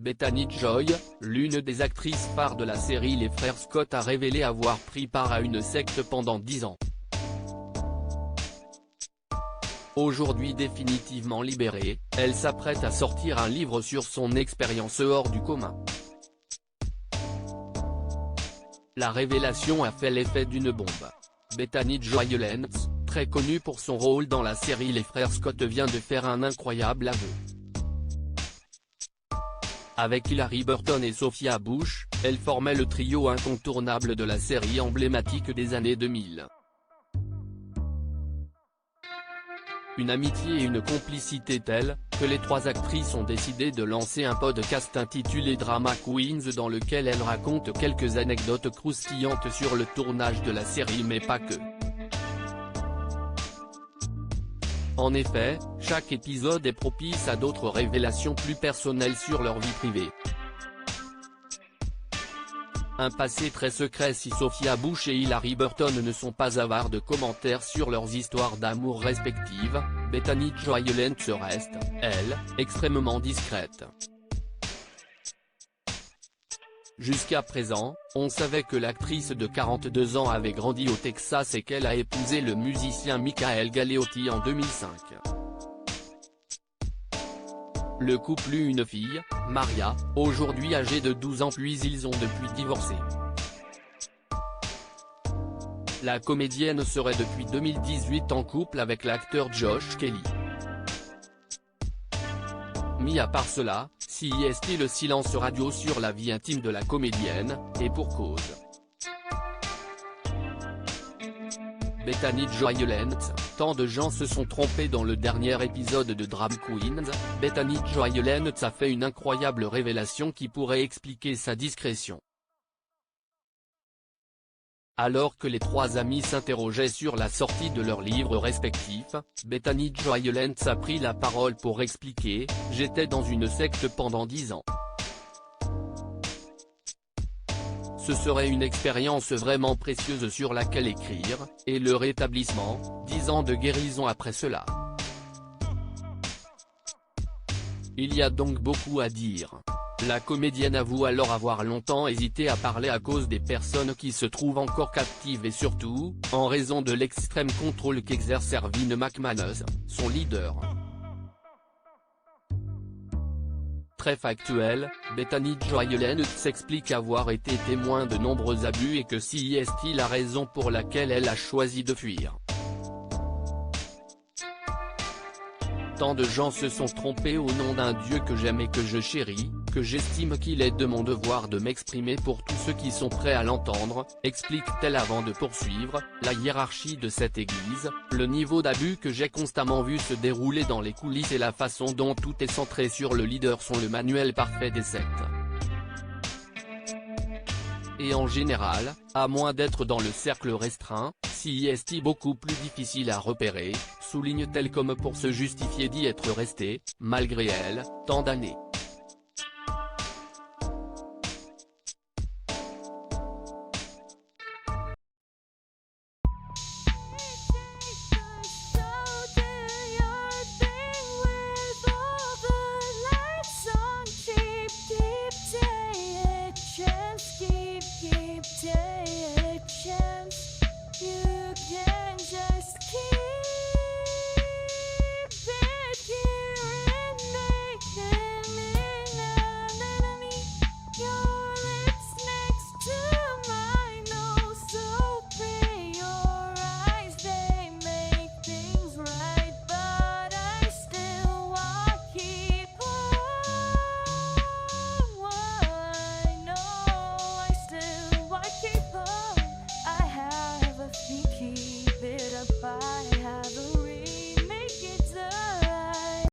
Bethany Joy, l'une des actrices phares de la série Les Frères Scott a révélé avoir pris part à une secte pendant 10 ans. Aujourd'hui définitivement libérée, elle s'apprête à sortir un livre sur son expérience hors du commun. La révélation a fait l'effet d'une bombe. Bethany Joy Lenz, très connue pour son rôle dans la série Les Frères Scott, vient de faire un incroyable aveu. Avec Hilarie Burton et Sophia Bush, elle formait le trio incontournable de la série emblématique des années 2000. Une amitié et une complicité telles, que les trois actrices ont décidé de lancer un podcast intitulé Drama Queens dans lequel elles racontent quelques anecdotes croustillantes sur le tournage de la série mais pas que. En effet, chaque épisode est propice à d'autres révélations plus personnelles sur leur vie privée. Un passé très secret si Sophia Bush et Hilarie Burton ne sont pas avares de commentaires sur leurs histoires d'amour respectives, Bethany Joy Lenz reste, elle, extrêmement discrète. Jusqu'à présent, on savait que l'actrice de 42 ans avait grandi au Texas et qu'elle a épousé le musicien Michael Galeotti en 2005. Le couple eut une fille, Maria, aujourd'hui âgée de 12 ans, puis ils ont depuis divorcé. La comédienne serait depuis 2018 en couple avec l'acteur Josh Kelly. Mis à part cela, CIST le silence radio sur la vie intime de la comédienne, et pour cause. Bethany Joy Lenz, tant de gens se sont trompés dans le dernier épisode de Drama Queens, Bethany Joy Lenz a fait une incroyable révélation qui pourrait expliquer sa discrétion. Alors que les trois amis s'interrogeaient sur la sortie de leurs livres respectifs, Bethany Joy Lenz a pris la parole pour expliquer « J'étais dans une secte pendant 10 ans. Ce serait une expérience vraiment précieuse sur laquelle écrire, et le rétablissement, 10 ans de guérison après cela. Il y a donc beaucoup à dire. » La comédienne avoue alors avoir longtemps hésité à parler à cause des personnes qui se trouvent encore captives et surtout, en raison de l'extrême contrôle qu'exerce Erwin McManus, son leader. Très factuel, Bethany Joy Lenz s'explique avoir été témoin de nombreux abus et que CIST la raison pour laquelle elle a choisi de fuir. Tant de gens se sont trompés au nom d'un Dieu que j'aime et que je chéris, que j'estime qu'il est de mon devoir de m'exprimer pour tous ceux qui sont prêts à l'entendre, explique-t-elle avant de poursuivre. La hiérarchie de cette église, le niveau d'abus que j'ai constamment vu se dérouler dans les coulisses et la façon dont tout est centré sur le leader sont le manuel parfait des sectes. Et en général, à moins d'être dans le cercle restreint, CIST beaucoup plus difficile à repérer, souligne-t-elle comme pour se justifier d'y être restée, malgré elle, tant d'années. You can just keep